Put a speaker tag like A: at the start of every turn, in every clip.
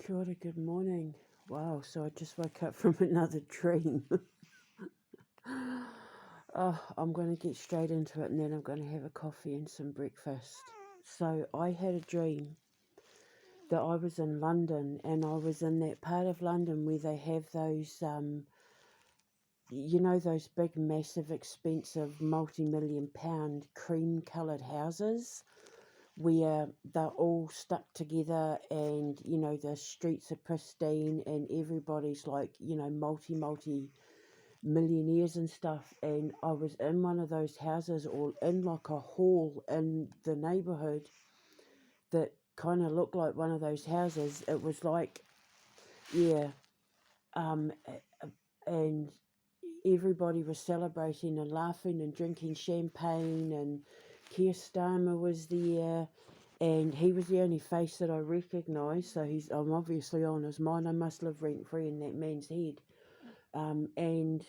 A: Kia ora, good morning. Wow, so I just woke up from another dream. I'm going to get straight into it and then I'm going to have a coffee and some breakfast. So I had a dream that I was in London and I was in that part of London where they have those, those big, massive, expensive, multi-million pound cream-coloured houses where they're all stuck together and, the streets are pristine and everybody's like, multi millionaires and stuff. And I was in one of those houses or in like a hall in the neighbourhood that kind of looked like one of those houses. It was like, yeah, and everybody was celebrating and laughing and drinking champagne, and Keir Starmer was there, and he was the only face that I recognised, so I'm obviously on his mind. I must live rent-free in that man's head. And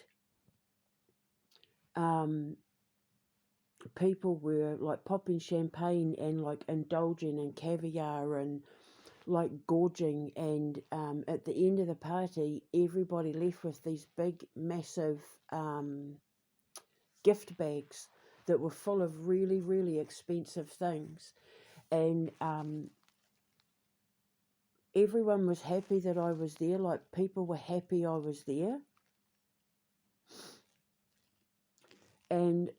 A: people were like popping champagne and like indulging in caviar and like gorging, and at the end of the party everybody left with these big massive gift bags that were full of really, really expensive things. And everyone was happy that I was there. Like, people were happy I was there. And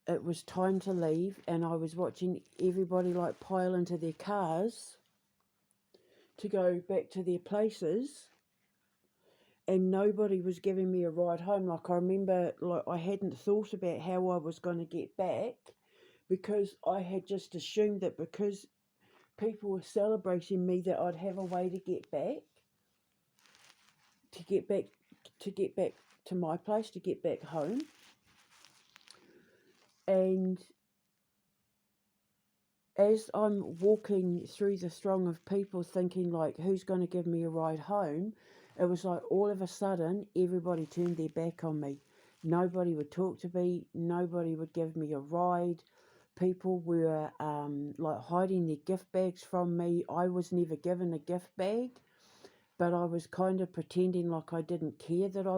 A: it was time to leave, and I was watching everybody like pile into their cars to go back to their places, and nobody was giving me a ride home. Like, I remember, like, I hadn't thought about how I was going to get back, because I had just assumed that because people were celebrating me that I'd have a way to get back to my place, to get back home. And as I'm walking through the throng of people thinking like, who's going to give me a ride home, it was like all of a sudden everybody turned their back on me. Nobody would talk to me, nobody would give me a ride. People were like hiding their gift bags from me. I was never given a gift bag, but I was kind of pretending like I didn't care that I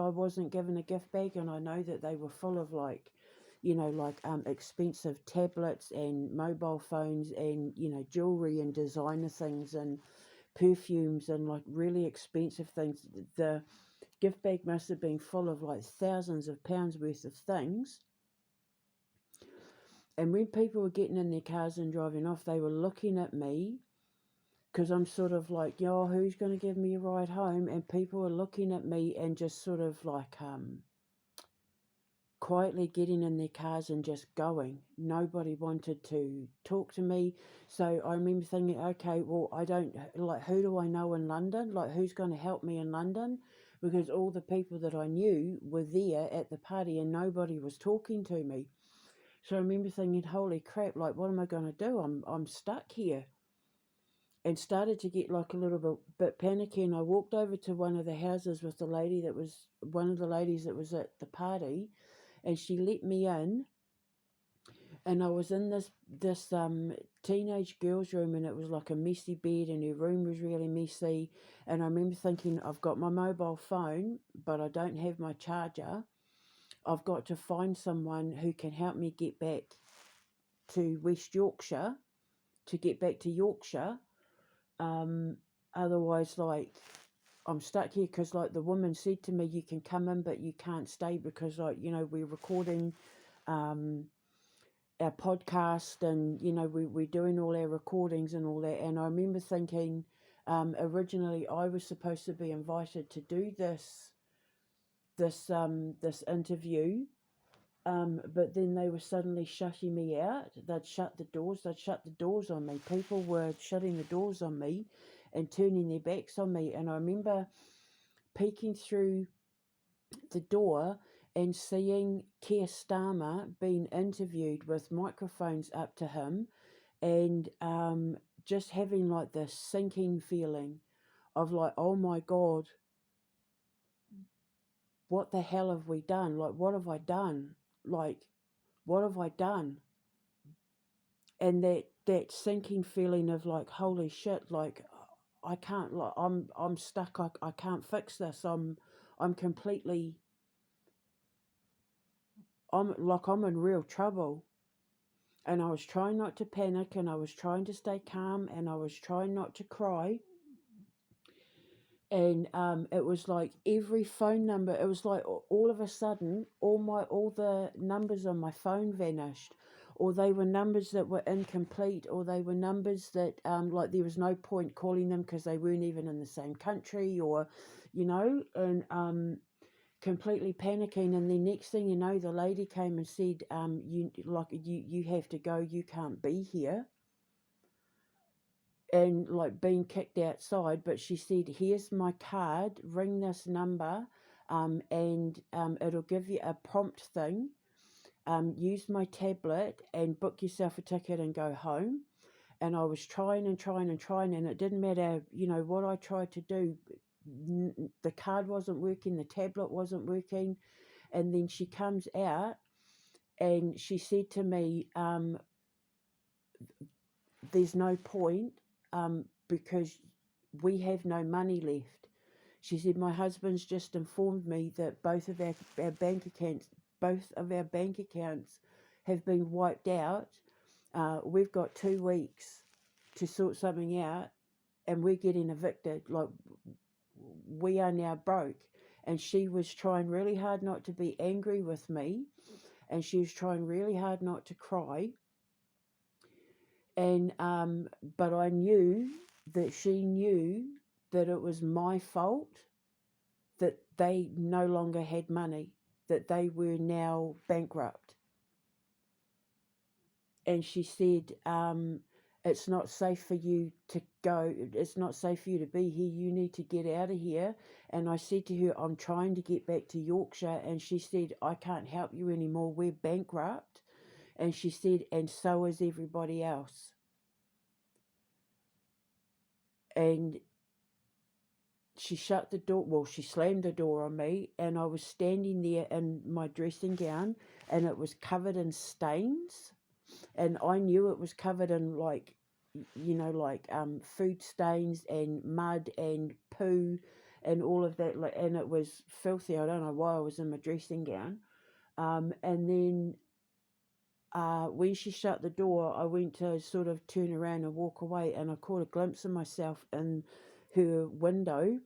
A: wasn't given a gift bag. And I know that they were full of like, expensive tablets and mobile phones and, jewelry and designer things and perfumes and like really expensive things. The gift bag must have been full of like thousands of pounds worth of things. And when people were getting in their cars and driving off, they were looking at me, because I'm sort of like, yo, who's going to give me a ride home? And people were looking at me and just sort of like quietly getting in their cars and just going. Nobody wanted to talk to me. So I remember thinking, okay, well, I don't, like, who do I know in London? Like, who's going to help me in London? Because all the people that I knew were there at the party and nobody was talking to me. So I remember thinking, holy crap, like, what am I going to do? I'm stuck here. And started to get like a little bit panicky, and I walked over to one of the houses with one of the ladies that was at the party, and she let me in, and I was in this teenage girl's room, and it was like a messy bed, and her room was really messy. And I remember thinking, I've got my mobile phone, but I don't have my charger. I've got to find someone who can help me get back to West Yorkshire, to get back to Yorkshire. Otherwise, like, I'm stuck here, because like the woman said to me, you can come in but you can't stay, because like, we're recording our podcast, and we're doing all our recordings and all that. And I remember thinking, originally I was supposed to be invited to do this interview, but then they were suddenly shutting me out. They'd shut the doors on me. People were shutting the doors on me and turning their backs on me. And I remember peeking through the door and seeing Keir Starmer being interviewed with microphones up to him, and just having like this sinking feeling of like, oh my God, what the hell have we done? Like, what have I done? Like, what have I done? And that sinking feeling of like, holy shit, like, I can't, like, I'm stuck. I can't fix this. I'm completely, I'm in real trouble. And I was trying not to panic, and I was trying to stay calm, and I was trying not to cry. And it was like every phone number, it was like all of a sudden all the numbers on my phone vanished, or they were numbers that were incomplete, or they were numbers that like there was no point calling them because they weren't even in the same country, or and completely panicking. And the next thing you know, the lady came and said, you have to go, you can't be here, and like being kicked outside. But she said, here's my card, ring this number, and it'll give you a prompt thing. Use my tablet and book yourself a ticket and go home. And I was trying and trying and trying, and it didn't matter, what I tried to do. The card wasn't working, the tablet wasn't working. And then she comes out and she said to me, there's no point, because we have no money left. She said, my husband's just informed me that both of our bank accounts have been wiped out. We've got 2 weeks to sort something out, and we're getting evicted. Like, we are now broke. And she was trying really hard not to be angry with me, and she was trying really hard not to cry. And but I knew that she knew that it was my fault that they no longer had money, that they were now bankrupt. And she said, it's not safe for you to go, it's not safe for you to be here, you need to get out of here. And I said to her, I'm trying to get back to Yorkshire. And she said, I can't help you anymore, we're bankrupt. And she said, and so is everybody else. And she shut the door, well, she slammed the door on me, and I was standing there in my dressing gown, and it was covered in stains. And I knew it was covered in, like, food stains and mud and poo and all of that. And it was filthy. I don't know why I was in my dressing gown. And then when she shut the door, I went to sort of turn around and walk away, and I caught a glimpse of myself in her window,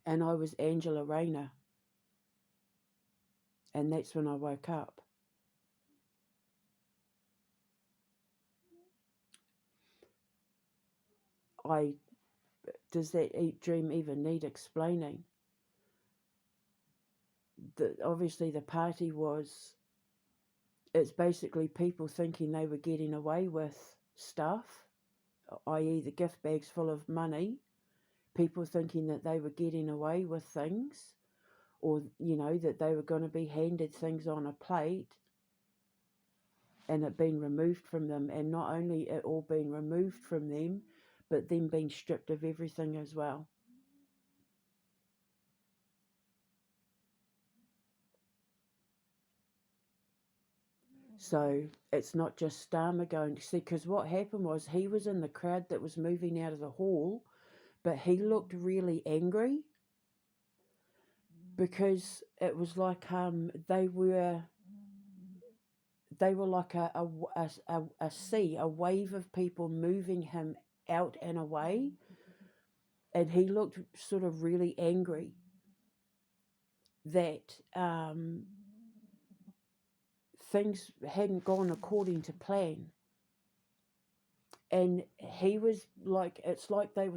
A: and I was Angela Rayner. And that's when I woke up. Does that dream even need explaining? Obviously the party it's basically people thinking they were getting away with stuff, i.e. the gift bags full of money, people thinking that they were getting away with things, or, that they were going to be handed things on a plate, and it being removed from them. And not only it all being removed from them, but them being stripped of everything as well. So it's not just Starmer going to see, because what happened was he was in the crowd that was moving out of the hall, but he looked really angry, because it was like they were like a sea, a wave of people moving him out and away, and he looked sort of really angry that things hadn't gone according to plan. And he was like, it's like they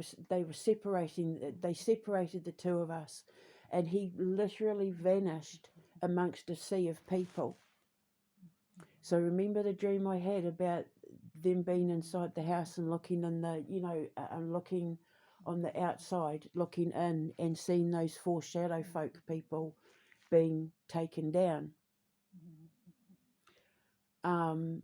A: separated the two of us, and he literally vanished amongst a sea of people. So remember the dream I had about them being inside the house and looking in the, looking on the outside, looking in and seeing those 4 shadow folk people being taken down. I'm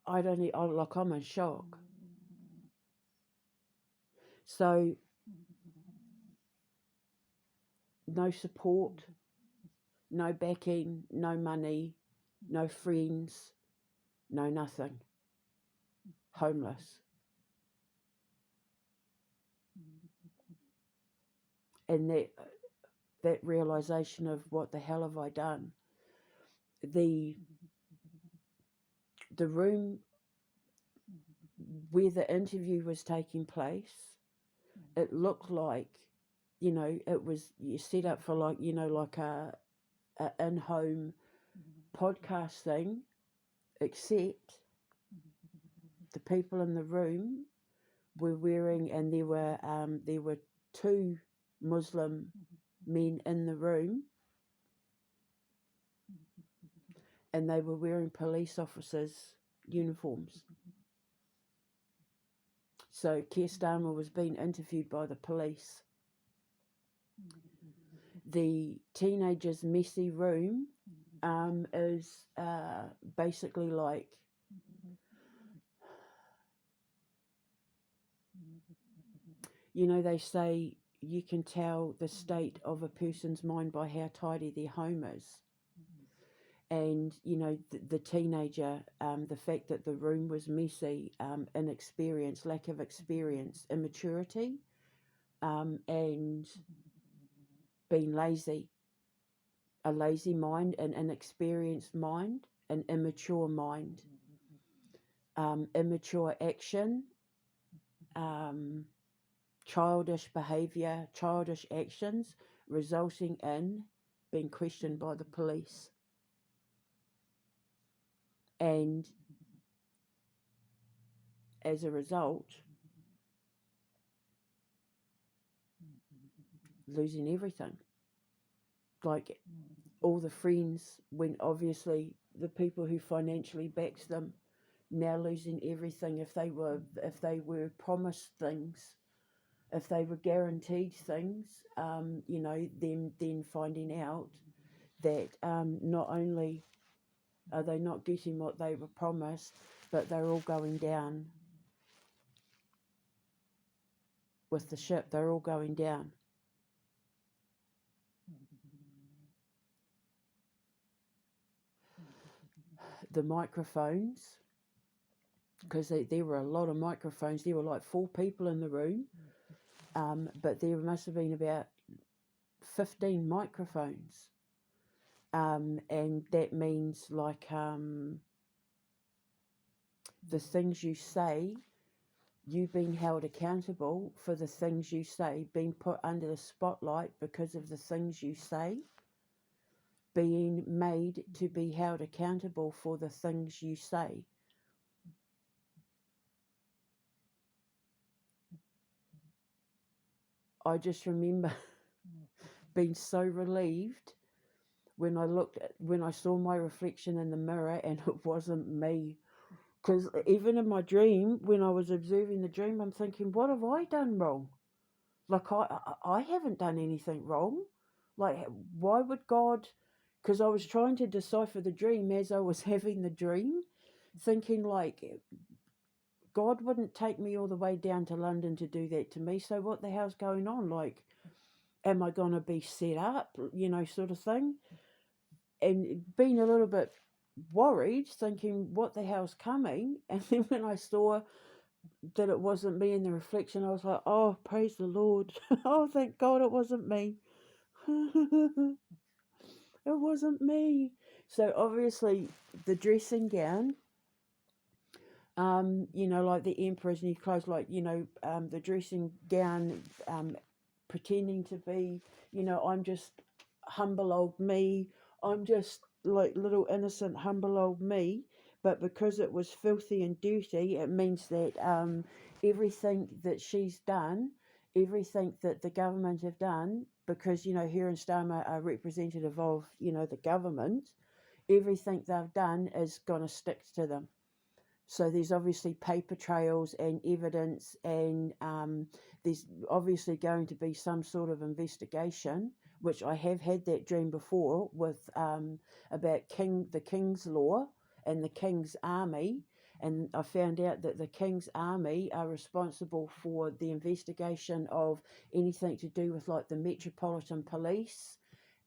A: in shock. So no support, no backing, no money, no friends, no nothing, homeless. And that realization of what the hell have I done? The the room where the interview was taking place, it looked like, it was set up for like, like a in-home podcast thing, except the people in the room were wearing, and there were two Muslim men in the room, and they were wearing police officers' uniforms. So Keir Starmer was being interviewed by the police. The teenager's messy room is basically like, they say you can tell the state of a person's mind by how tidy their home is. And, the teenager, the fact that the room was messy, inexperience, lack of experience, immaturity, and being lazy, a lazy mind, an inexperienced mind, an immature mind, immature action, childish behaviour, childish actions, resulting in being questioned by the police. And as a result, losing everything. Like all the friends, when obviously the people who financially backed them, now losing everything. If they were promised things, if they were guaranteed things, then finding out that not only are they not getting what they were promised, but they're all going down with the ship. They're all going down. The microphones, because there were a lot of microphones. There were like 4 people in the room, but there must have been about 15 microphones. And that means like the things you say, you being held accountable for the things you say, being put under the spotlight because of the things you say, being made to be held accountable for the things you say. I just remember being so relieved when I saw my reflection in the mirror and it wasn't me. Because even in my dream, when I was observing the dream, I'm thinking, what have I done wrong? Like, I haven't done anything wrong. Like, why would God... Because I was trying to decipher the dream as I was having the dream, thinking, like, God wouldn't take me all the way down to London to do that to me, so what the hell's going on? Like, am I going to be set up, sort of thing? And being a little bit worried, thinking, what the hell's coming? And then when I saw that it wasn't me in the reflection, I was like, oh, praise the Lord. Oh, thank God it wasn't me. It wasn't me. So obviously the dressing gown, like the emperor's new clothes, like, the dressing gown, pretending to be, I'm just humble old me. I'm just like little innocent humble old me. But because it was filthy and dirty, it means that everything that she's done, everything that the government have done, because, her and Starmer are representative of, the government, everything they've done is going to stick to them. So there's obviously paper trails and evidence, and there's obviously going to be some sort of investigation, which I have had that dream before with about the King's Law and the King's Army. And I found out that the King's Army are responsible for the investigation of anything to do with like the Metropolitan Police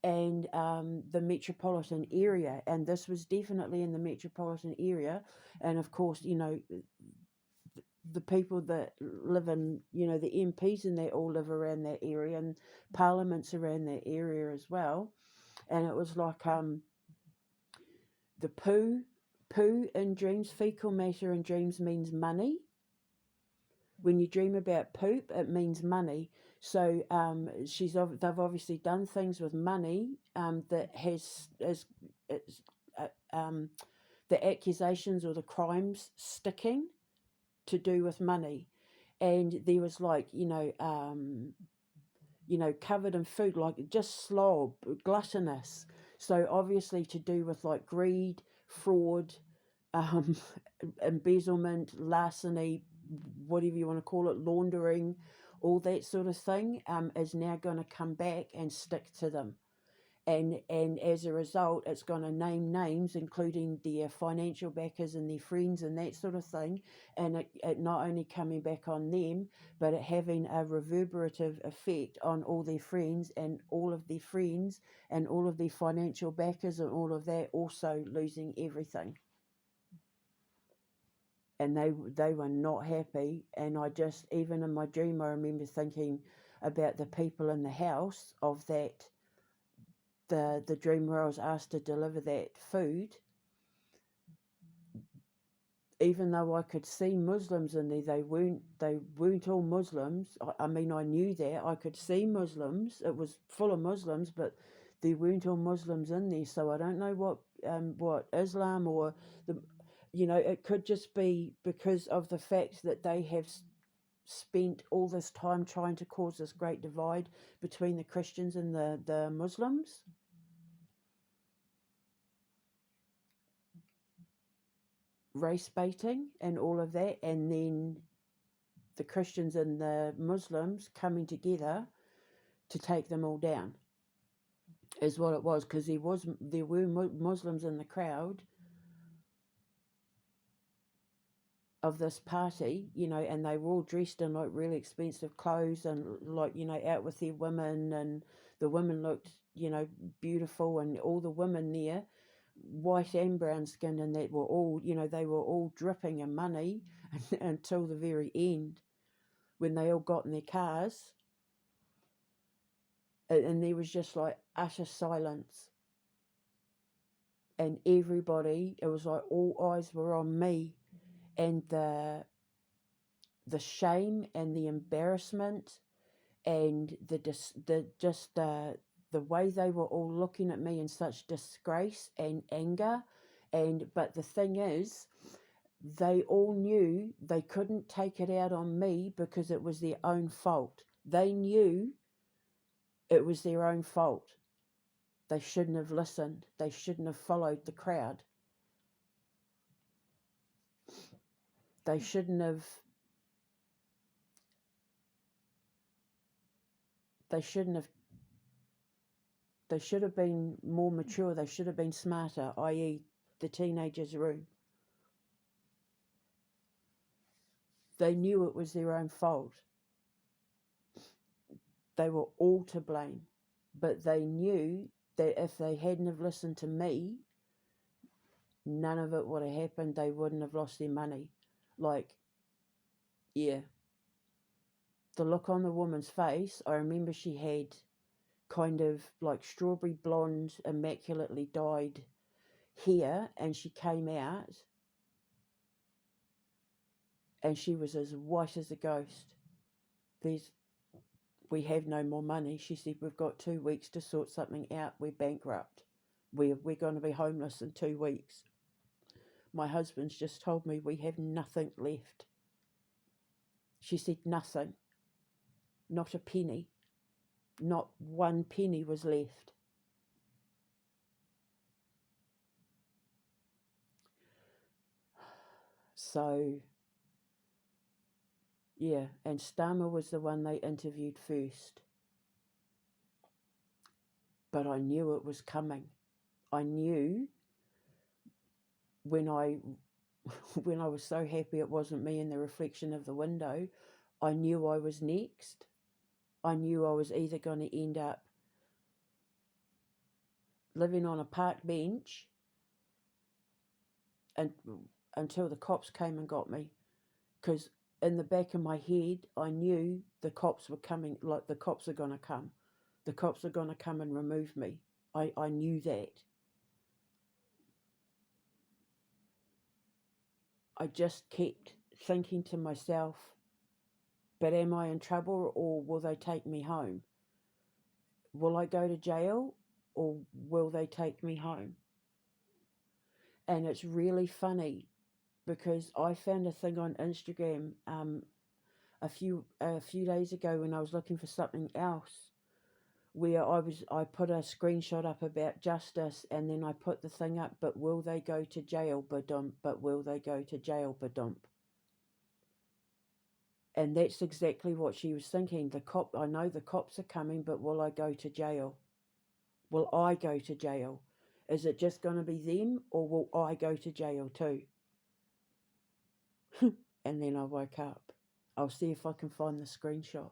A: and the metropolitan area. And this was definitely in the metropolitan area. And of course, the people that live in, the MPs and they all live around that area, and parliaments around that area as well. And it was like the poo in dreams, fecal matter in dreams means money. When you dream about poop, it means money. So they've obviously done things with money that is the accusations or the crimes sticking to do with money. And there was like covered in food, like just slob, gluttonous. So obviously to do with like greed, fraud, um, embezzlement, larceny, whatever you want to call it, laundering, all that sort of thing, is now going to come back and stick to them. And as a result, it's going to name names, including their financial backers and their friends and that sort of thing. And it not only coming back on them, but it having a reverberative effect on all their friends and all of their friends and all of their financial backers and all of that also losing everything. And they were not happy. And I just, even in my dream, I remember thinking about the people in the house of that, the dream where I was asked to deliver that food. Even though I could see Muslims in there, they weren't all Muslims. I mean, I knew that. I could see Muslims. It was full of Muslims, but there weren't all Muslims in there. So I don't know what Islam or it could just be because of the fact that they have spent all this time trying to cause this great divide between the Christians and the Muslims. Race baiting and all of that, and then the Christians and the Muslims coming together to take them all down is what it was, because there were Muslims in the crowd of this party, and they were all dressed in like really expensive clothes and like out with their women, and the women looked beautiful, and all the women there, white and brown skinned, and that were all they were all dripping in money until the very end when they all got in their cars, and there was just like utter silence, and everybody, it was like all eyes were on me, and the shame and the embarrassment and the way they were all looking at me in such disgrace and anger. But the thing is, they all knew they couldn't take it out on me because it was their own fault. They knew it was their own fault. They shouldn't have listened. They shouldn't have followed the crowd. They shouldn't have. They shouldn't have. They should have been more mature. They should have been smarter, i.e., the teenagers' room. They knew it was their own fault. They were all to blame. But they knew that if they hadn't have listened to me, none of it would have happened. They wouldn't have lost their money. Like, yeah. The look on the woman's face, I remember she had kind of like strawberry blonde, immaculately dyed hair, and she came out and she was as white as a ghost. We have no more money. She said, we've got 2 weeks to sort something out. We're bankrupt. We're going to be homeless in 2 weeks. My husband's just told me we have nothing left. She said nothing. Not a penny. Not 1 penny was left. So, yeah, and Starmer was the one they interviewed first. But I knew it was coming. I knew when I was so happy it wasn't me in the reflection of the window, I knew I was next. I knew I was either going to end up living on a park bench, and until the cops came and got me. Because in the back of my head, I knew the cops were coming, like the cops are going to come. The cops are going to come and remove me. I knew that. I just kept thinking to myself, but am I in trouble, or will they take me home? Will I go to jail, or will they take me home? And it's really funny because I found a thing on Instagram a few days ago when I was looking for something else, where I put a screenshot up about justice, and then I put the thing up, but will they go to jail, badump, but will they go to jail, badump. And that's exactly what she was thinking. I know the cops are coming, but will I go to jail? Will I go to jail? Is it just going to be them, or will I go to jail too? And then I woke up. I'll see if I can find the screenshot.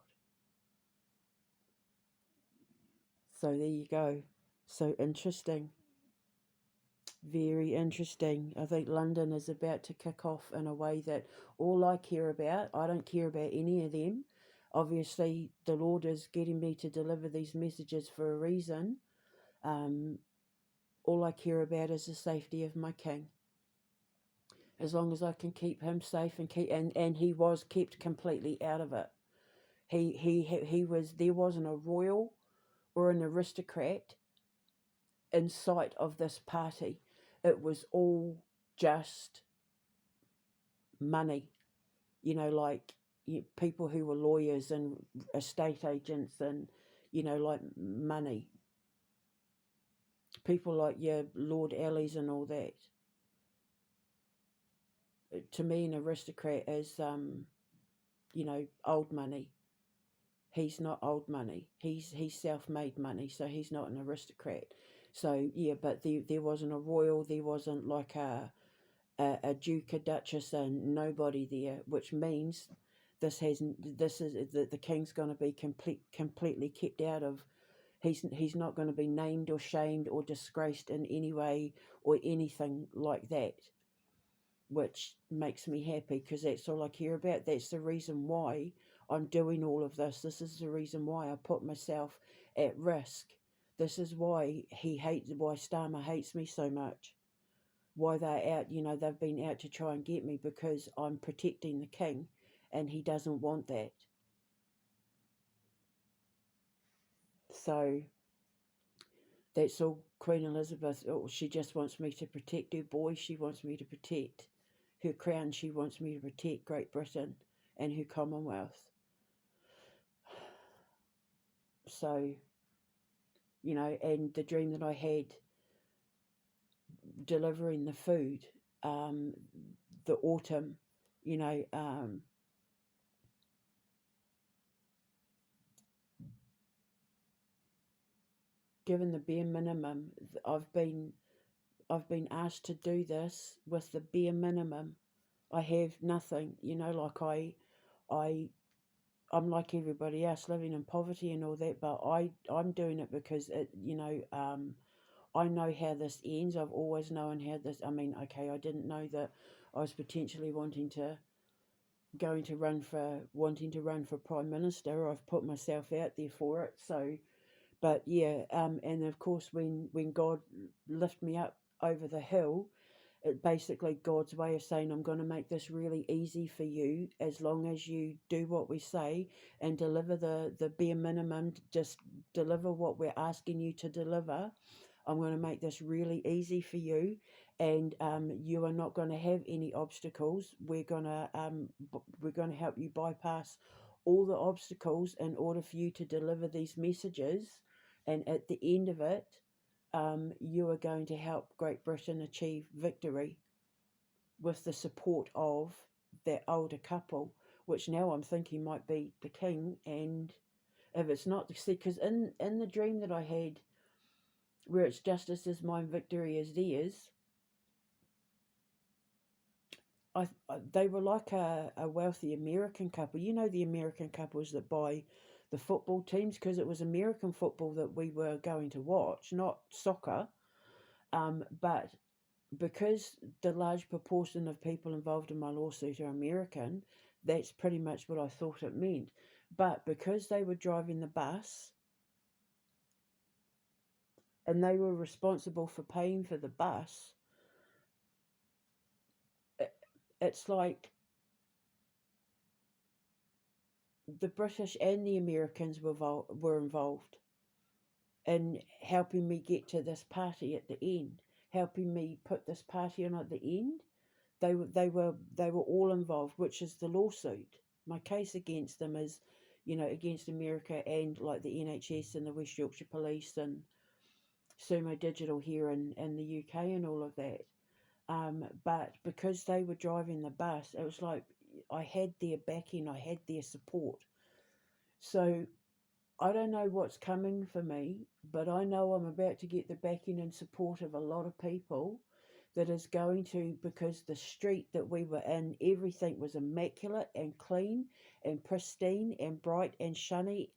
A: So there you go. So interesting. Very interesting. I think London is about to kick off in a way that all I care about, I don't care about any of them. Obviously, the Lord is getting me to deliver these messages for a reason. Um, all I care about is the safety of my King. As long as I can keep him safe and he was kept completely out of it. He was, there wasn't a royal or an aristocrat in sight of this party. It was all just money, like people who were lawyers and estate agents, and like money. People like Lord Ellies and all that. To me, an aristocrat is old money. He's not old money. He's self-made money, so he's not an aristocrat. So yeah, but there wasn't a royal. There wasn't like a duke, a duchess, and nobody there, which means this is the king's going to be completely kept out of. He's not going to be named or shamed or disgraced in any way or anything like that, which makes me happy because that's all I care about. That's the reason why I'm doing all of this. This is the reason why I put myself at risk. This is why why Starmer hates me so much. Why they're out, they've been out to try and get me because I'm protecting the king, and he doesn't want that. So that's all Queen Elizabeth. Oh, she just wants me to protect her boy. She wants me to protect her crown. She wants me to protect Great Britain and her Commonwealth. So, and the dream that I had delivering the food, the autumn, given the bare minimum, I've been asked to do this with the bare minimum. I have nothing, I'm like everybody else living in poverty and all that, but I'm doing it because I know how this ends. I've always known how this. I mean, okay, I didn't know that I was potentially wanting to run for prime minister. I've put myself out there for it. So, but yeah, and of course, when God lifted me up over the hill, it basically God's way of saying, I'm going to make this really easy for you as long as you do what we say and deliver the bare minimum. Just deliver what we're asking you to deliver. I'm going to make this really easy for you, and you are not going to have any obstacles. We're going to help you bypass all the obstacles in order for you to deliver these messages, and at the end of it, you are going to help Great Britain achieve victory with the support of that older couple, which now I'm thinking might be the king. And if it's not, see, because in the dream that I had, where it's justice is mine, victory is theirs, they were like a wealthy American couple. The American couples that buy the football teams, because it was American football that we were going to watch, not soccer. But because the large proportion of people involved in my lawsuit are American, that's pretty much what I thought it meant. But because they were driving the bus and they were responsible for paying for the bus, it's like the British and the Americans were involved in helping me get to this party at the end, helping me put this party on at the end. They were all involved, which is the lawsuit. My case against them is, against America and like the NHS and the West Yorkshire Police and Sumo Digital here in the UK and all of that. But because they were driving the bus, it was like I had their backing, I had their support. So I don't know what's coming for me, but I know I'm about to get the backing and support of a lot of people that is going to, because the street that we were in, everything was immaculate and clean and pristine and bright and sunny,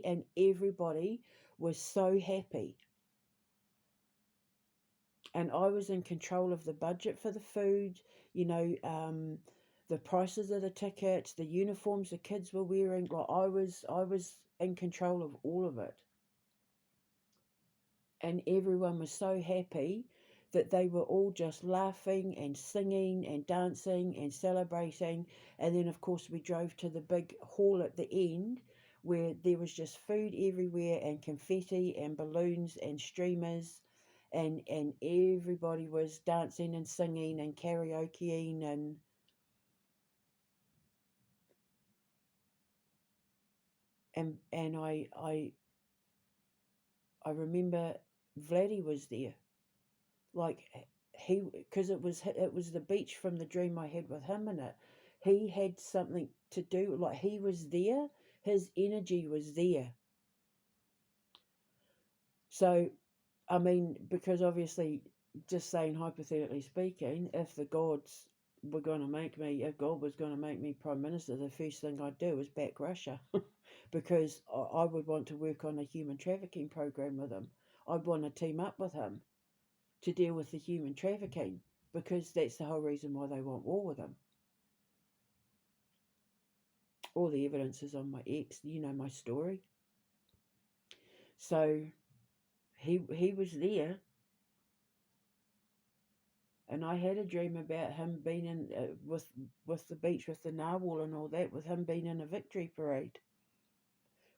A: and everybody was so happy. And I was in control of the budget for the food, the prices of the tickets, the uniforms the kids were wearing. Like I was in control of all of it. And everyone was so happy that they were all just laughing and singing and dancing and celebrating. And then, of course, we drove to the big hall at the end where there was just food everywhere and confetti and balloons and streamers. And everybody was dancing and singing and karaokeing and I remember Vladdy was there, like because it was the beach from the dream I had with him in it. He had something to do, like he was there, his energy was there. So I mean, because obviously, just saying hypothetically speaking, if the gods were going to make me, if God was going to make me prime minister, the first thing I'd do is back Russia, because I would want to work on a human trafficking program with him. I'd want to team up with him to deal with the human trafficking, because that's the whole reason why they want war with him. All the evidence is on my ex, my story. So he was there, and I had a dream about him being in with the beach with the narwhal and all that, with him being in a victory parade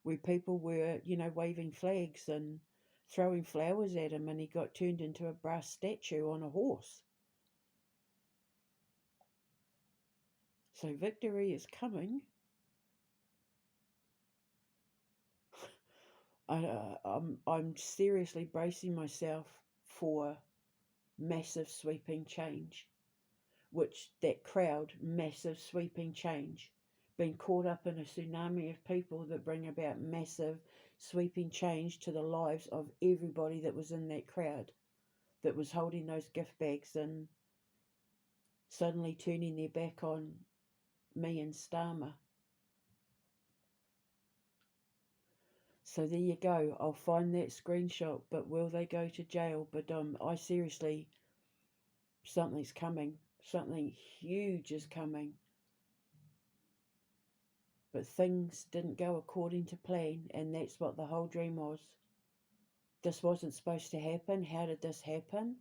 A: where people were, waving flags and throwing flowers at him, and he got turned into a brass statue on a horse. So victory is coming. I'm seriously bracing myself for massive sweeping change, which that crowd, massive sweeping change, being caught up in a tsunami of people that bring about massive sweeping change to the lives of everybody that was in that crowd, that was holding those gift bags and suddenly turning their back on me and Starmer. So there you go. I'll find that screenshot, but will they go to jail? Badum. I seriously, something's coming. Something huge is coming. But things didn't go according to plan, and that's what the whole dream was. This wasn't supposed to happen. How did this happen?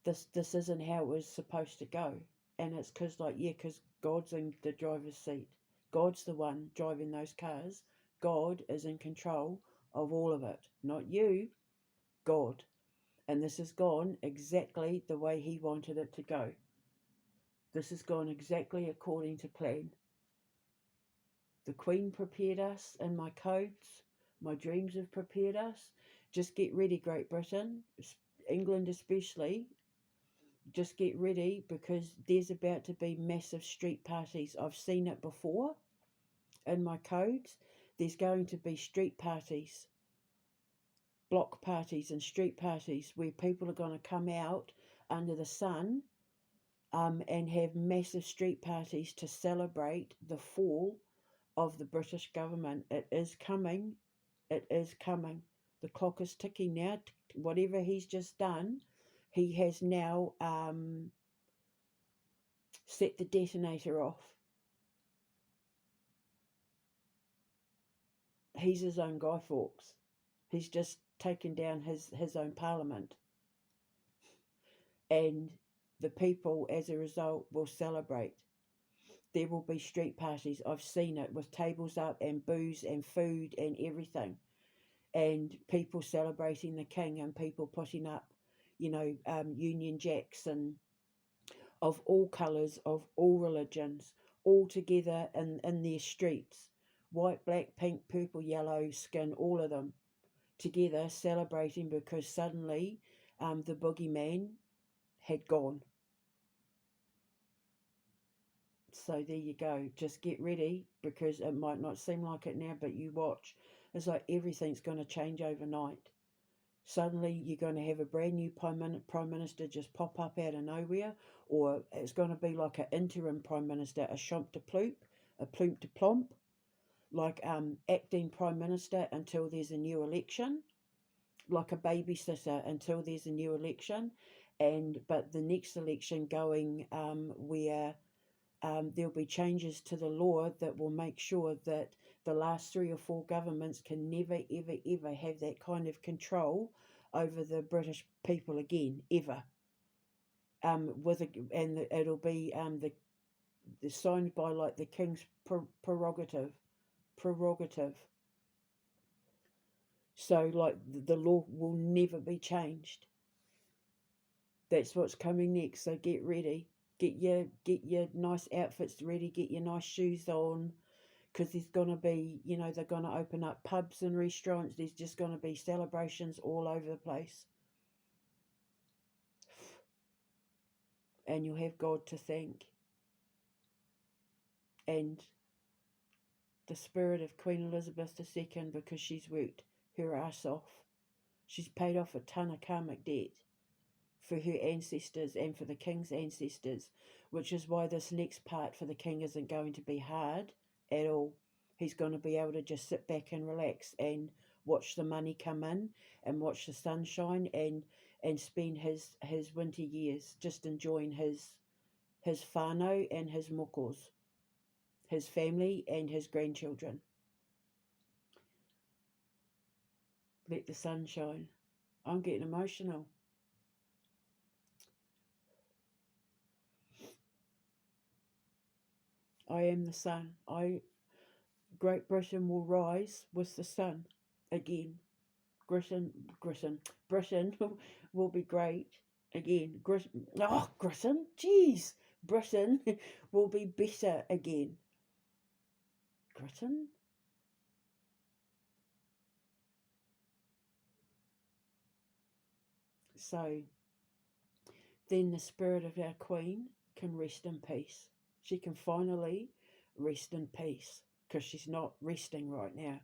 A: This isn't how it was supposed to go. And it's because God's in the driver's seat. God's the one driving those cars. God is in control of all of it. Not you, God. And this has gone exactly the way he wanted it to go. This has gone exactly according to plan. The Queen prepared us in my codes. My dreams have prepared us. Just get ready, Great Britain, England especially. Just get ready, because there's about to be massive street parties. I've seen it before in my codes. There's going to be street parties, block parties and street parties where people are going to come out under the sun and have massive street parties to celebrate the fall of the British government. It is coming. It is coming. The clock is ticking now. Whatever he's just done, he has now set the detonator off. He's his own Guy Fawkes. He's just taken down his own parliament. And the people, as a result, will celebrate. There will be street parties. I've seen it with tables up and booze and food and everything. And people celebrating the king and people putting up, Union Jacks and of all colours, of all religions, all together in their streets. White, black, pink, purple, yellow, skin, all of them together celebrating because suddenly the boogeyman had gone. So there you go. Just get ready because it might not seem like it now, but you watch. It's like everything's going to change overnight. Suddenly you're going to have a brand new prime minister just pop up out of nowhere, or it's going to be like an interim prime minister, a chomp de ploop, a plump de plomp, like acting prime minister until there's a new election, like a babysitter until there's a new election, but the next election going where there'll be changes to the law that will make sure that the last 3 or 4 governments can never, ever, ever have that kind of control over the British people again, ever. It'll be the signed by like the King's prerogative. So like the law will never be changed. That's what's coming next. So get ready. Get your nice outfits ready. Get your nice shoes on, because there's gonna be, they're gonna open up pubs and restaurants. There's just gonna be celebrations all over the place, and you'll have God to thank. And the spirit of Queen Elizabeth II, because she's worked her ass off. She's paid off a ton of karmic debt for her ancestors and for the king's ancestors, which is why this next part for the king isn't going to be hard at all. He's going to be able to just sit back and relax and watch the money come in and watch the sunshine and spend his winter years just enjoying his whānau and his mokos, his family and his grandchildren. Let the sun shine. I'm getting emotional. I am the sun. Great Britain will rise with the sun again. Britain will be great again. Britain, jeez, Britain will be better again. Britain. So then the spirit of our Queen can rest in peace. She can finally rest in peace, because she's not resting right now,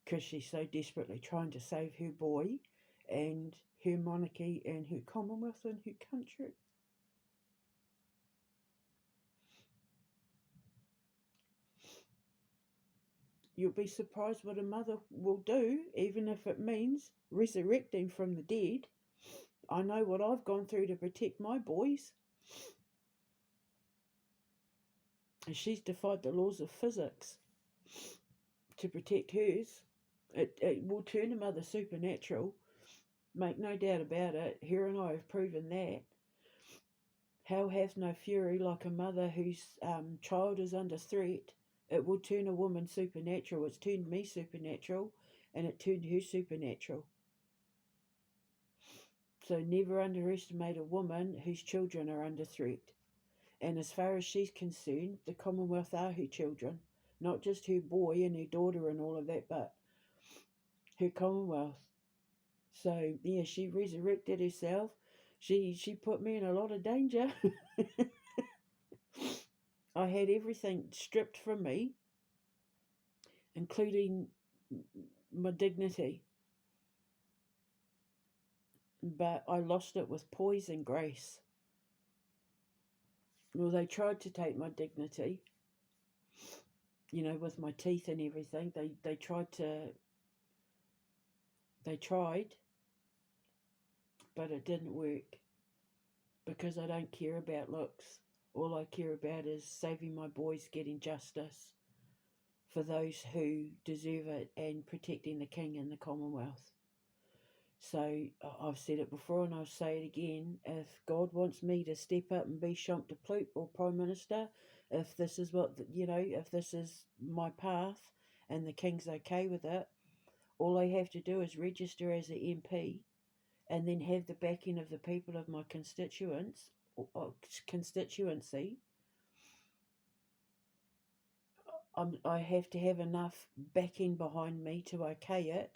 A: because she's so desperately trying to save her boy and her monarchy and her Commonwealth and her country. You'll be surprised what a mother will do, even if it means resurrecting from the dead. I know what I've gone through to protect my boys. And she's defied the laws of physics to protect hers. It will turn a mother supernatural. Make no doubt about it. Her and I have proven that. Hell hath no fury like a mother whose child is under threat. It will turn a woman supernatural. It's turned me supernatural, and it turned her supernatural. So never underestimate a woman whose children are under threat. And as far as she's concerned, the Commonwealth are her children. Not just her boy and her daughter and all of that, but her Commonwealth. So, yeah, she resurrected herself. She put me in a lot of danger. I had everything stripped from me, including my dignity. But I lost it with poise and grace. Well, they tried to take my dignity, you know, with my teeth and everything. They tried, but it didn't work because I don't care about looks. All I care about is saving my boys, getting justice for those who deserve it, and protecting the King and the Commonwealth. So I've said it before and I'll say it again. If God wants me to step up and be Champ de Ploop or Prime Minister, if this is what, if this is my path and the King's okay with it, all I have to do is register as an MP and then have the backing of the people of my constituency. I have to have enough backing behind me to okay it,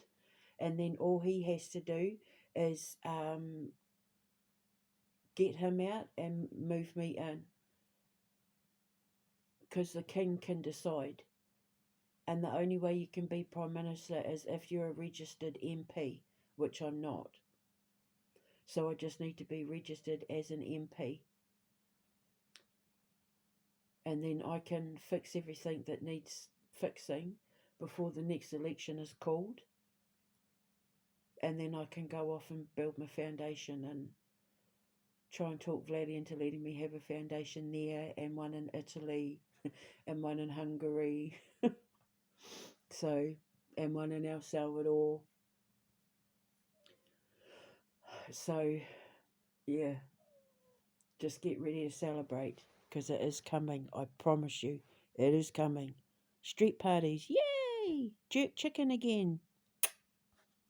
A: and then all he has to do is get him out and move me in, because the king can decide. And the only way you can be Prime Minister is if you're a registered MP, which I'm not. So I just need to be registered as an MP. And then I can fix everything that needs fixing before the next election is called. And then I can go off and build my foundation and try and talk Vladdy into letting me have a foundation there, and one in Italy and one in Hungary. So, and one in El Salvador. So, yeah, just get ready to celebrate, because it is coming. I promise you, it is coming. Street parties, yay! Jerk chicken again.